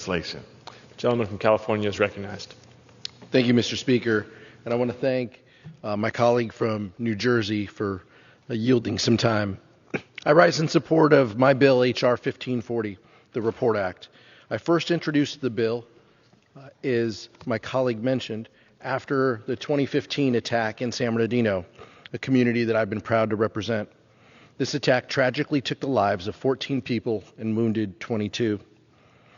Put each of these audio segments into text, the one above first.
legislation. The gentleman from California is recognized. Thank you, Mr. Speaker. And I want to thank my colleague from New Jersey for yielding some time. I rise in support of my bill, H.R. 1540, the Report Act. I first introduced the bill, as my colleague mentioned, after the 2015 attack in San Bernardino, a community that I've been proud to represent. This attack tragically took the lives of 14 people and wounded 22.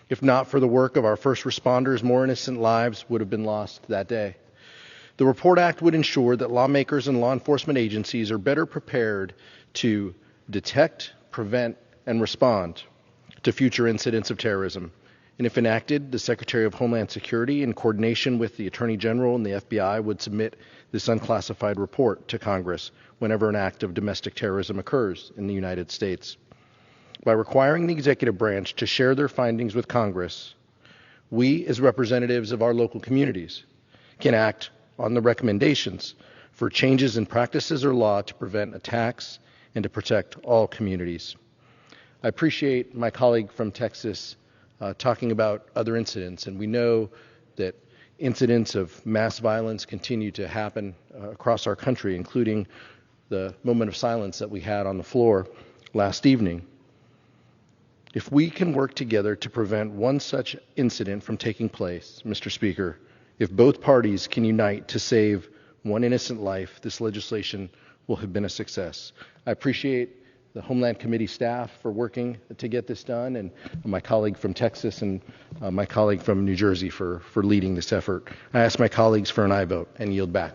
If not for the work of our first responders, more innocent lives would have been lost that day. The Report Act would ensure that lawmakers and law enforcement agencies are better prepared to detect, prevent, and respond to future incidents of terrorism. And if enacted, the Secretary of Homeland Security, in coordination with the Attorney General and the FBI, would submit this unclassified report to Congress whenever an act of domestic terrorism occurs in the United States. By requiring the executive branch to share their findings with Congress, we, as representatives of our local communities, can act on the recommendations for changes in practices or law to prevent attacks and to protect all communities. I appreciate my colleague from Texas talking about other incidents, and we know that incidents of mass violence continue to happen across our country, including the moment of silence that we had on the floor last evening. If we can work together to prevent one such incident from taking place, Mr. Speaker, if both parties can unite to save one innocent life, this legislation will have been a success. I appreciate the Homeland Committee staff for working to get this done, and my colleague from Texas and my colleague from New Jersey for leading this effort. I ask my colleagues for an aye vote and yield back.